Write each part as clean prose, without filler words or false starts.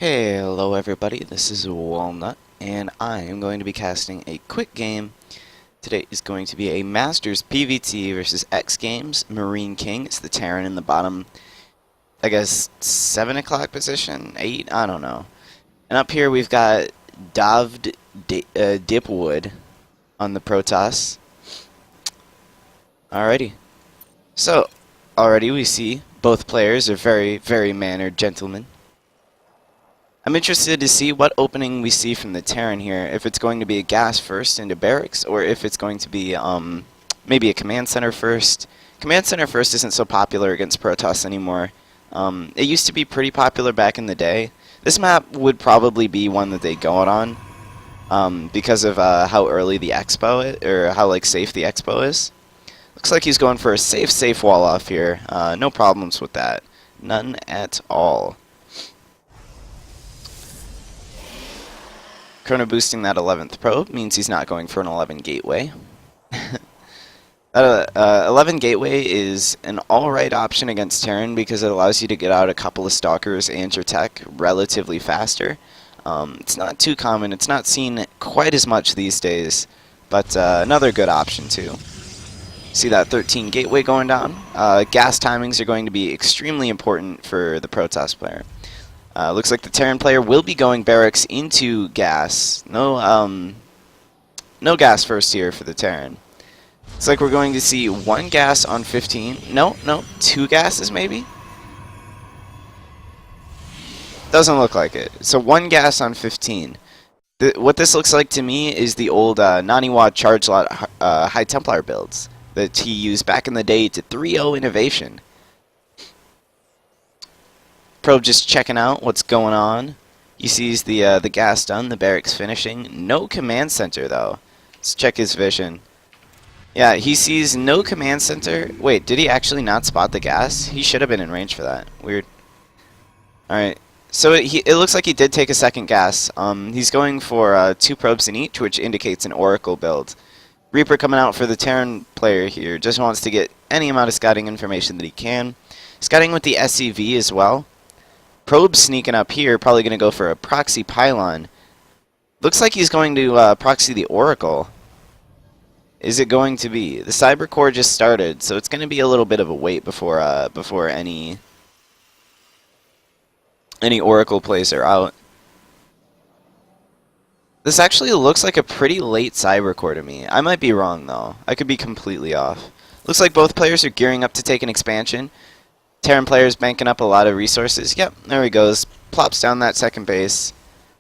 Hello everybody, this is Walnut, and I am going to be casting a quick game. Today is going to be a Masters PvT versus X Games. MarineKing, it's the Terran in the bottom, I guess, 7 o'clock position? 8? I don't know. And up here we've got Dipwood on the Protoss. Alrighty. So, already we see both players are very, very mannered gentlemen. I'm interested to see what opening we see from the Terran here, if it's going to be a gas first into barracks, or if it's going to be maybe a command center first. Command center first isn't so popular against Protoss anymore. It used to be pretty popular back in the day. This map would probably be one that they go out on because of how early the expo is, or how safe the expo is. Looks like he's going for a safe wall off here. No problems with that. None at all. Chrono boosting that 11th probe means he's not going for an 11 gateway. 11 gateway is an alright option against Terran because it allows you to get out a couple of stalkers and your tech relatively faster. It's not too common, it's not seen quite as much these days, but another good option too. See that 13 gateway going down? Gas timings are going to be extremely important for the Protoss player. Looks like the Terran player will be going barracks into gas. No gas first here for the Terran. Looks like we're going to see one gas on 15. No, two gases maybe? Doesn't look like it. So one gas on 15. What this looks like to me is the old Naniwa charge lot High Templar builds that he used back in the day to 3-0 innovation. Probe just checking out what's going on. He sees the gas done, the barracks finishing. No command center though. Let's check his vision. Yeah, he sees no command center. Wait, did he actually not spot the gas? He should have been in range for that. Weird. Alright, so it looks like he did take a second gas. He's going for 2 probes in each, which indicates an Oracle build. Reaper coming out for the Terran player here. Just wants to get any amount of scouting information that he can. Scouting with the SCV as well. Probe sneaking up here, probably going to go for a proxy pylon. Looks like he's going to proxy the Oracle. Is it going to be? The Cyber Core just started, so it's going to be a little bit of a wait before any Oracle plays are out. This actually looks like a pretty late Cyber Core to me. I might be wrong though. I could be completely off. Looks like both players are gearing up to take an expansion. Terran player's banking up a lot of resources. Yep, there he goes. Plops down that second base.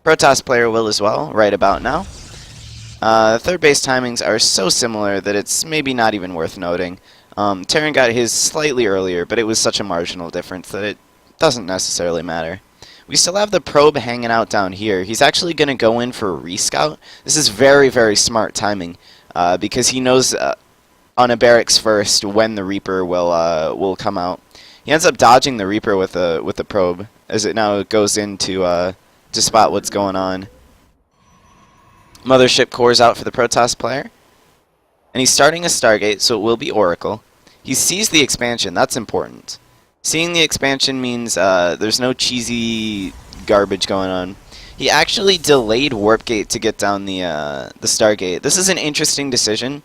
Protoss player will as well, right about now. Third base timings are so similar that it's maybe not even worth noting. Terran got his slightly earlier, but it was such a marginal difference that it doesn't necessarily matter. We still have the probe hanging out down here. He's actually going to go in for a rescout. This is very, very smart timing because he knows on a barracks first when the Reaper will come out. He ends up dodging the Reaper with the probe as it now goes in to spot what's going on. Mothership cores out for the Protoss player. And he's starting a Stargate, so it will be Oracle. He sees the expansion, that's important. Seeing the expansion means there's no cheesy garbage going on. He actually delayed Warp Gate to get down the Stargate. This is an interesting decision.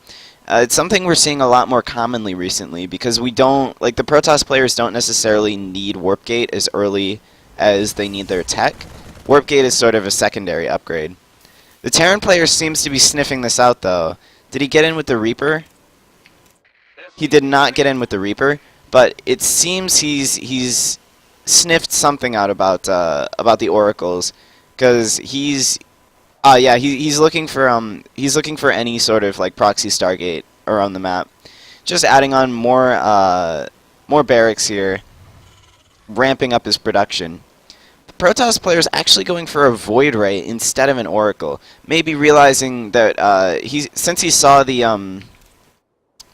It's something we're seeing a lot more commonly recently because we don't, the Protoss players don't necessarily need Warp Gate as early as they need their tech. Warp Gate is sort of a secondary upgrade. The Terran player seems to be sniffing this out though. Did he get in with the Reaper? He did not get in with the Reaper, but it seems he's sniffed something out about the Oracles because he's looking for any sort of proxy Stargate around the map. Just adding on more barracks here, ramping up his production. The Protoss player is actually going for a Void Ray instead of an Oracle. Maybe realizing that since he saw the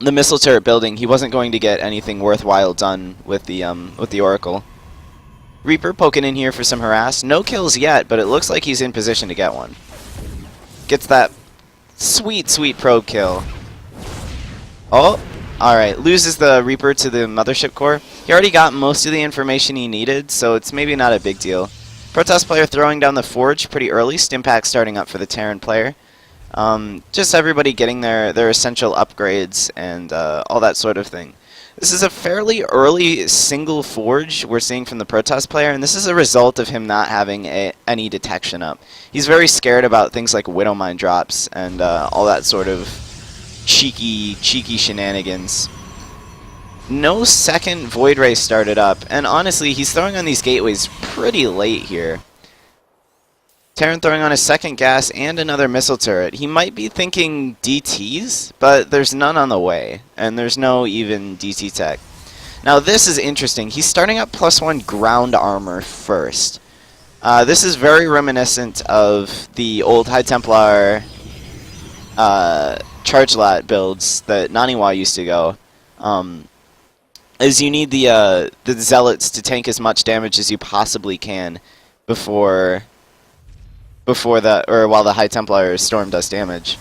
missile turret building, he wasn't going to get anything worthwhile done with the Oracle. Reaper poking in here for some harass. No kills yet, but it looks like he's in position to get one. Gets that sweet probe kill. Oh, alright. Loses the Reaper to the Mothership core. He already got most of the information he needed, so it's maybe not a big deal. Protoss player throwing down the Forge pretty early. Stimpack starting up for the Terran player. Just everybody getting their essential upgrades and all that sort of thing. This is a fairly early single Forge we're seeing from the Protoss player, and this is a result of him not having any detection up. He's very scared about things like Widowmine drops and all that sort of cheeky shenanigans. No second Void Ray started up, and honestly, he's throwing on these gateways pretty late here. Terran throwing on a second gas and another missile turret. He might be thinking DTs, but there's none on the way, and there's no even DT tech. Now this is interesting. He's starting up +1 ground armor first. This is very reminiscent of the old High Templar charge lot builds that Naniwa used to go. As you need the zealots to tank as much damage as you possibly can while the High Templar storm does damage.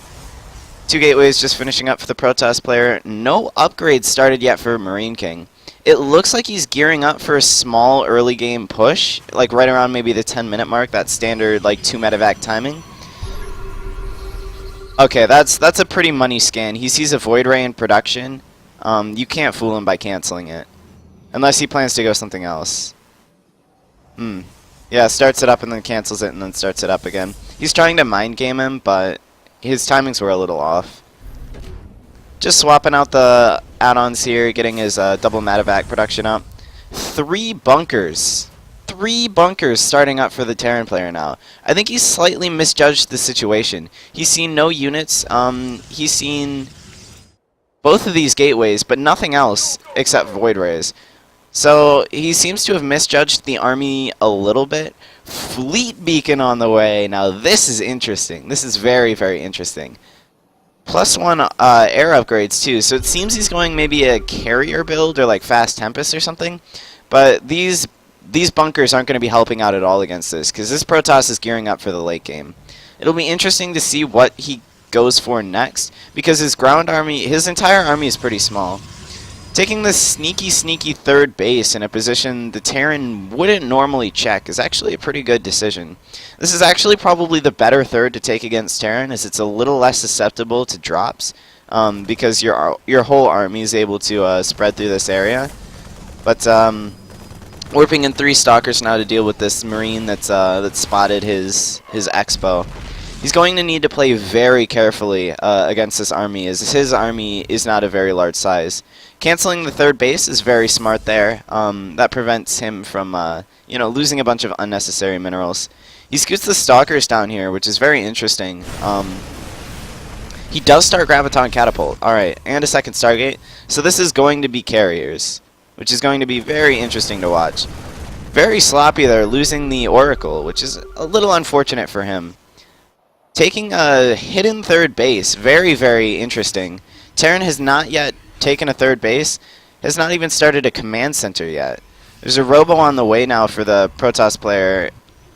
2 gateways just finishing up for the Protoss player. No upgrades started yet for MarineKing. It looks like he's gearing up for a small early game push, like right around maybe the 10-minute mark, that standard like 2 medevac timing. Okay, that's a pretty money scan. He sees a Void Ray in production. You can't fool him by canceling it. Unless he plans to go something else. Yeah, starts it up and then cancels it and then starts it up again. He's trying to mind game him, but his timings were a little off. Just swapping out the add-ons here, getting his double medevac production up. 3 bunkers. 3 bunkers starting up for the Terran player now. I think he's slightly misjudged the situation. He's seen no units. He's seen both of these gateways, but nothing else except Void Rays. So he seems to have misjudged the army a little bit. Fleet beacon on the way. Now this is interesting. This is very, very interesting. +1 air upgrades too. So it seems he's going maybe a carrier build or like fast Tempest or something. But these bunkers aren't going to be helping out at all against this, because this Protoss is gearing up for the late game. It'll be interesting to see what he goes for next, because his ground army, his entire army is pretty small. Taking this sneaky 3rd base in a position the Terran wouldn't normally check is actually a pretty good decision. This is actually probably the better 3rd to take against Terran, as it's a little less susceptible to drops, because your whole army is able to spread through this area. But warping in 3 Stalkers now to deal with this Marine that's spotted his expo. He's going to need to play very carefully against this army, as his army is not a very large size. Canceling the 3rd base is very smart there. That prevents him from losing a bunch of unnecessary minerals. He scoots the Stalkers down here, which is very interesting. He does start Graviton Catapult. Alright, and a second Stargate. So this is going to be carriers, which is going to be very interesting to watch. Very sloppy there, losing the Oracle, which is a little unfortunate for him. Taking a hidden 3rd base, very, very interesting. Terran has not yet taken a 3rd base, has not even started a command center yet. There's a robo on the way now for the Protoss player.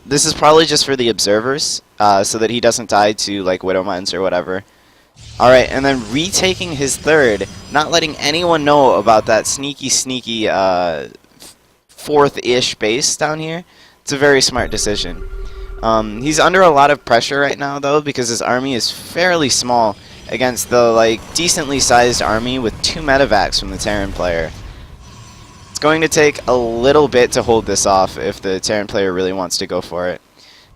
This is probably just for the observers, so that he doesn't die to like Widow Mines or whatever. Alright, and then retaking his 3rd, not letting anyone know about that sneaky 4th-ish base down here. It's a very smart decision. He's under a lot of pressure right now, though, because his army is fairly small against the decently sized army with 2 medevacs from the Terran player. It's going to take a little bit to hold this off if the Terran player really wants to go for it.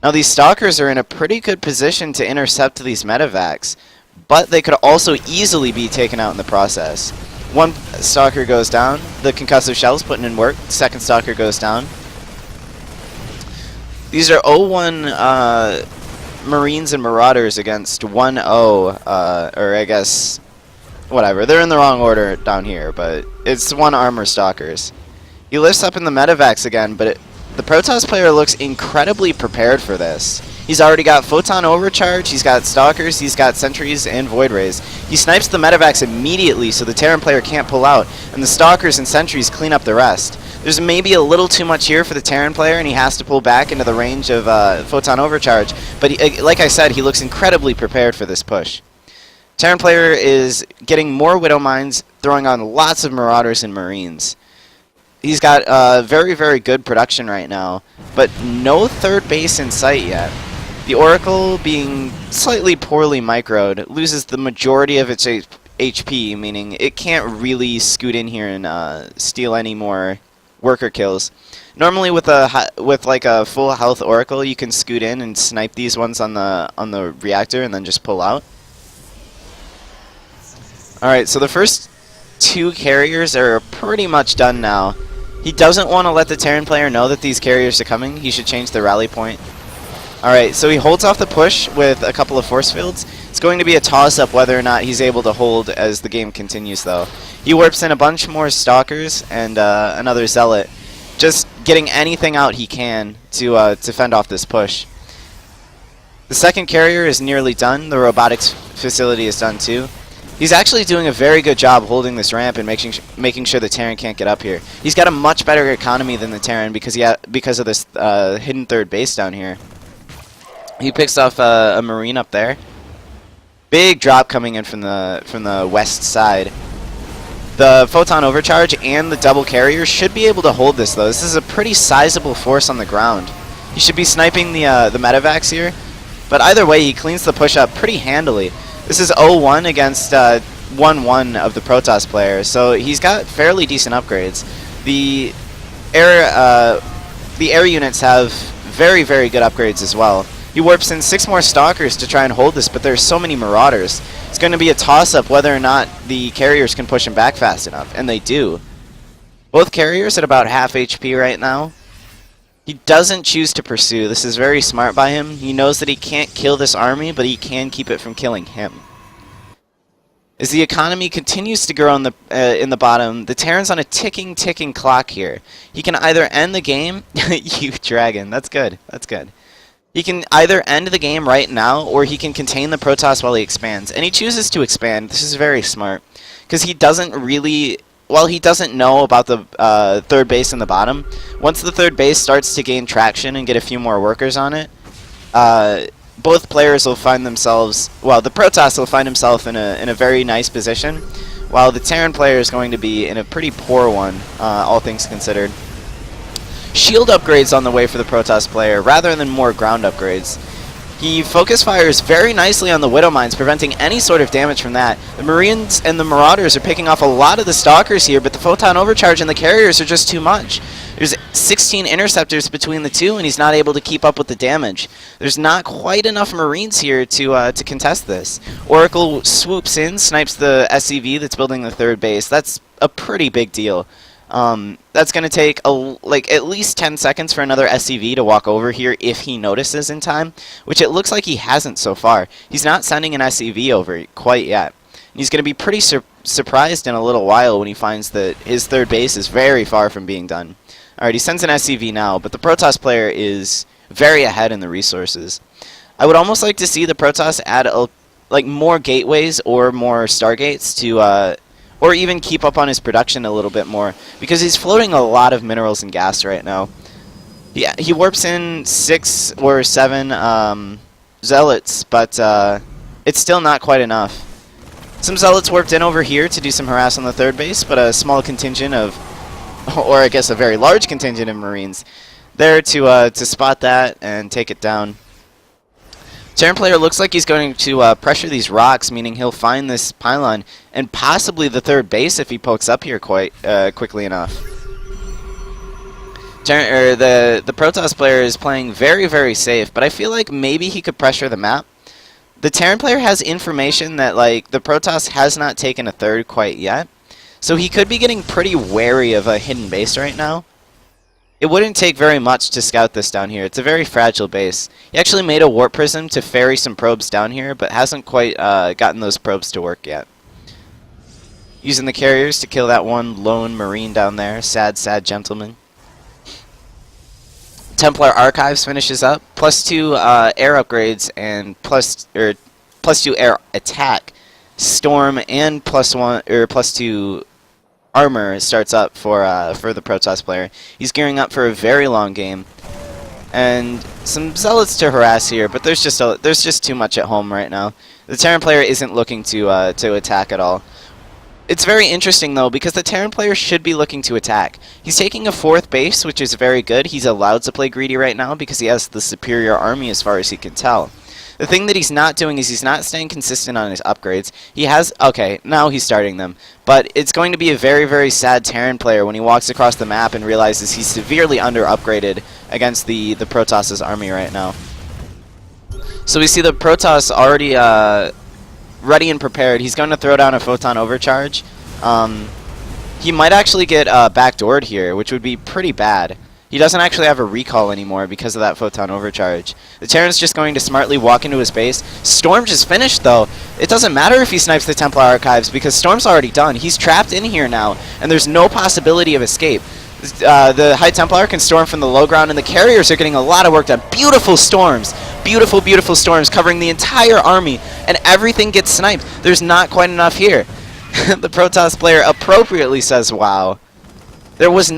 Now these Stalkers are in a pretty good position to intercept these medevacs, but they could also easily be taken out in the process. 1 Stalker goes down, the concussive shell's putting in work, 2nd Stalker goes down. These are 0-1 Marines and Marauders against 1-0, or I guess, whatever. They're in the wrong order down here, but it's 1 Armor Stalkers. He lifts up in the medevacs again, but the Protoss player looks incredibly prepared for this. He's already got Photon Overcharge, he's got Stalkers, he's got Sentries and Void Rays. He snipes the medevacs immediately so the Terran player can't pull out, and the Stalkers and Sentries clean up the rest. There's maybe a little too much here for the Terran player, and he has to pull back into the range of Photon Overcharge. But like I said, he looks incredibly prepared for this push. Terran player is getting more Widow Mines, throwing on lots of Marauders and Marines. He's got very, very good production right now, but no third base in sight yet. The Oracle, being slightly poorly microed, loses the majority of its HP, meaning it can't really scoot in here and steal any more worker kills. Normally, with like a full health Oracle, you can scoot in and snipe these ones on the reactor and then just pull out. All right, so the first two carriers are pretty much done now. He doesn't want to let the Terran player know that these carriers are coming. He should change the rally point. Alright, so he holds off the push with a couple of force fields. It's going to be a toss-up whether or not he's able to hold as the game continues, though. He warps in a bunch more Stalkers and another Zealot, just getting anything out he can to fend off this push. The second carrier is nearly done. The robotics facility is done, too. He's actually doing a very good job holding this ramp and making sure the Terran can't get up here. He's got a much better economy than the Terran because of this hidden third base down here. He picks off a Marine up there. Big drop coming in from the west side. The Photon Overcharge and the double carrier should be able to hold this, though. This is a pretty sizable force on the ground. He should be sniping the medevacs here. But either way, he cleans the push up pretty handily. This is 0-1 against 1-1 of the Protoss player, so he's got fairly decent upgrades. The air units have very, very good upgrades as well. He warps in 6 more Stalkers to try and hold this, but there's so many Marauders. It's going to be a toss-up whether or not the carriers can push him back fast enough, and they do. Both carriers at about half HP right now. He doesn't choose to pursue. This is very smart by him. He knows that he can't kill this army, but he can keep it from killing him. As the economy continues to grow in the bottom, the Terran's on a ticking clock here. He can either end the game... You dragon. That's good. That's good. He can either end the game right now, or he can contain the Protoss while he expands. And he chooses to expand. This is very smart. Because he doesn't really... Well, he doesn't know about the third base in the bottom. Once the third base starts to gain traction and get a few more workers on it, both players will find themselves... Well, the Protoss will find himself in a very nice position, while the Terran player is going to be in a pretty poor one, all things considered. Shield upgrades on the way for the Protoss player, rather than more ground upgrades. He focus fires very nicely on the Widow Mines, preventing any sort of damage from that. The Marines and the Marauders are picking off a lot of the Stalkers here, but the Photon Overcharge and the carriers are just too much. There's 16 interceptors between the two, and he's not able to keep up with the damage. There's not quite enough Marines here to contest this. Oracle swoops in, snipes the SCV that's building the third base. That's a pretty big deal. That's going to take at least 10 seconds for another SCV to walk over here if he notices in time, which it looks like he hasn't so far. He's not sending an SCV over quite yet. And he's going to be pretty surprised in a little while when he finds that his third base is very far from being done. Alright, he sends an SCV now, but the Protoss player is very ahead in the resources. I would almost like to see the Protoss add more gateways or more Stargates to... or even keep up on his production a little bit more, because he's floating a lot of minerals and gas right now. He warps in 6 or 7 Zealots, but it's still not quite enough. Some Zealots warped in over here to do some harass on the third base, but a small contingent of, or I guess a very large contingent of Marines there to spot that and take it down. Terran player looks like he's going to pressure these rocks, meaning he'll find this pylon and possibly the third base if he pokes up here quite quickly enough. The Protoss player is playing very, very safe, but I feel like maybe he could pressure the map. The Terran player has information that the Protoss has not taken a third quite yet, so he could be getting pretty wary of a hidden base right now. It wouldn't take very much to scout this down here. It's a very fragile base. He actually made a warp prism to ferry some probes down here, but hasn't quite gotten those probes to work yet. Using the carriers to kill that one lone Marine down there. Sad, sad gentleman. Templar Archives finishes up. +2 air upgrades and +2 air attack. Storm and +2 armor starts up for the Protoss player. He's gearing up for a very long game, and some Zealots to harass here, but there's just too much at home right now. The Terran player isn't looking to attack at all. It's very interesting, though, because the Terran player should be looking to attack. He's taking a 4th base, which is very good. He's allowed to play greedy right now because he has the superior army as far as he can tell. The thing that he's not doing is he's not staying consistent on his upgrades. He has... Okay, now he's starting them. But it's going to be a very, very sad Terran player when he walks across the map and realizes he's severely under-upgraded against the Protoss' army right now. So we see the Protoss already ready and prepared. He's going to throw down a Photon Overcharge. He might actually get backdoored here, which would be pretty bad. He doesn't actually have a recall anymore because of that Photon Overcharge. The Terran's just going to smartly walk into his base. Storm just finished, though. It doesn't matter if he snipes the Templar Archives because Storm's already done. He's trapped in here now, and there's no possibility of escape. The High Templar can storm from the low ground, and the carriers are getting a lot of work done. Beautiful storms. Beautiful, beautiful storms covering the entire army, and everything gets sniped. There's not quite enough here. The Protoss player appropriately says, wow. There was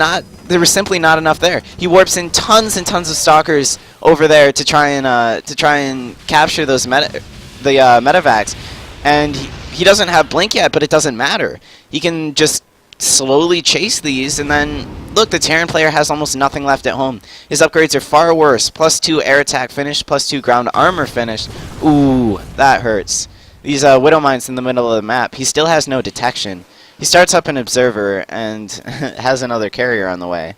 simply not enough there. He warps in tons and tons of stalkers over there to try and capture those medevacs, and he doesn't have blink yet, but it doesn't matter. He can just slowly chase these, and then look, the Terran player has almost nothing left at home. His upgrades are far worse. +2 air attack finished, +2 ground armor finished. Ooh, that hurts. These Widow Mines in the middle of the map. He still has no detection. He starts up an observer and has another carrier on the way.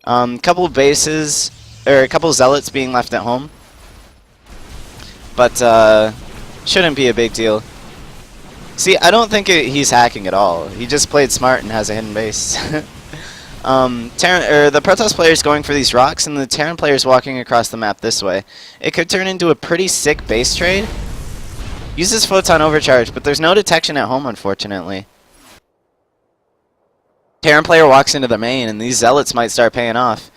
Couple bases, or a couple zealots being left at home, but shouldn't be a big deal. See, I don't think he's hacking at all. He just played smart and has a hidden base. The Protoss player is going for these rocks, and the Terran player is walking across the map this way. It could turn into a pretty sick base trade. Uses Photon Overcharge, but there's no detection at home, unfortunately. Terran player walks into the main, and these zealots might start paying off.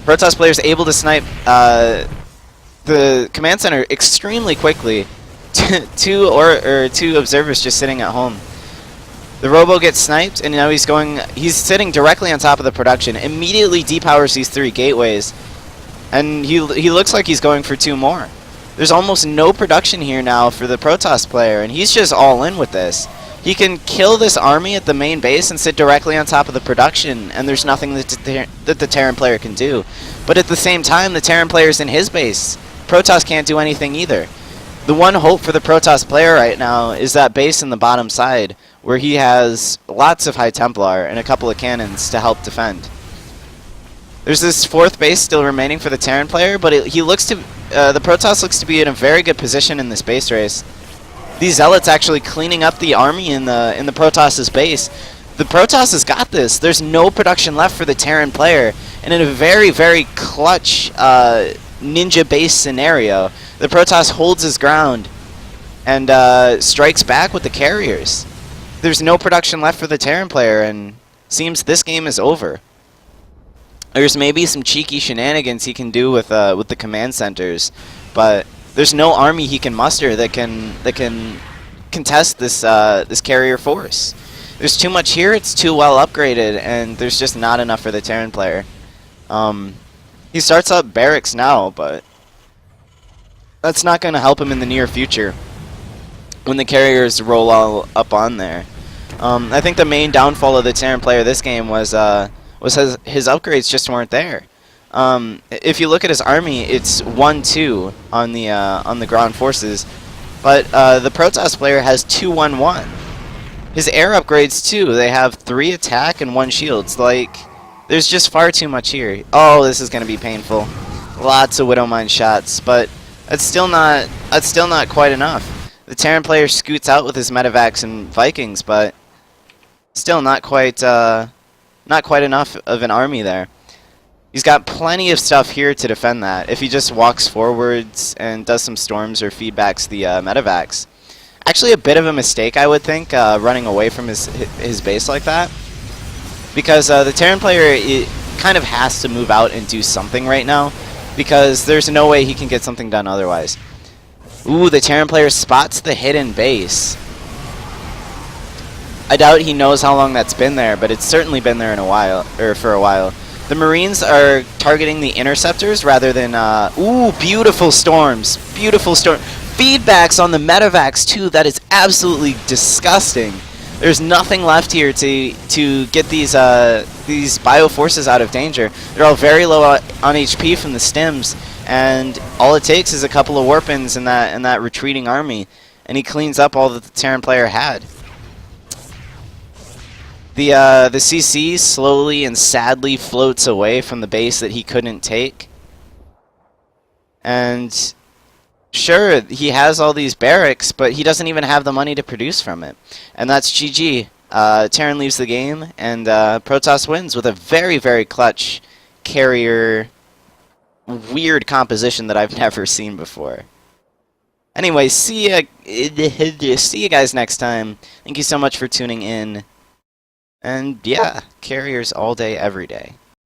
Protoss player is able to snipe the command center extremely quickly. two observers just sitting at home. The Robo gets sniped, and now he's sitting directly on top of the production. Immediately depowers these 3 gateways, and he looks like he's going for 2 more. There's almost no production here now for the Protoss player, and he's just all in with this. He can kill this army at the main base and sit directly on top of the production, and there's nothing that the Terran player can do. But at the same time, the Terran player's in his base. Protoss can't do anything either. The one hope for the Protoss player right now is that base in the bottom side, where he has lots of High Templar and a couple of cannons to help defend. There's this 4th base still remaining for the Terran player, but the Protoss looks to be in a very good position in this base race. These zealots actually cleaning up the army in the Protoss' base. The Protoss has got this. There's no production left for the Terran player, and in a very, very clutch ninja base scenario, the Protoss holds his ground and strikes back with the carriers. There's no production left for the Terran player, and seems this game is over. There's maybe some cheeky shenanigans he can do with the command centers, but there's no army he can muster that can contest this carrier force. There's too much here. It's too well upgraded, and there's just not enough for the Terran player. He starts up barracks now, but that's not going to help him in the near future when the carriers roll all up on there. I think the main downfall of the Terran player this game was his upgrades just weren't there. If you look at his army, it's 1-2 on the ground forces, but the Protoss player has 2-1-1. His air upgrades too. They have 3 attack and 1 shields. Like, there's just far too much here. Oh, this is going to be painful. Lots of Widow Mine shots, but that's still not quite enough. The Terran player scoots out with his medevacs and Vikings, but still not quite enough of an army there. He's got plenty of stuff here to defend that if he just walks forwards and does some storms or feedbacks the medevacs. Actually a bit of a mistake, I would think, running away from his base like that. Because the Terran player kind of has to move out and do something right now, because there's no way he can get something done otherwise. Ooh, the Terran player spots the hidden base. I doubt he knows how long that's been there, but it's certainly been there for a while. The Marines are targeting the interceptors rather than ooh, beautiful storms. Beautiful storm. Feedbacks on the medevacs too. That is absolutely disgusting. There's nothing left here to get these bio forces out of danger. They're all very low on HP from the stims, and all it takes is a couple of warpins in that retreating army, and he cleans up all that the Terran player had. The CC slowly and sadly floats away from the base that he couldn't take, and sure, he has all these barracks, but he doesn't even have the money to produce from it. And that's GG. Terran leaves the game, and Protoss wins with a very, very clutch carrier weird composition that I've never seen before. Anyway, see you guys next time. Thank you so much for tuning in. And yeah, carriers all day, every day.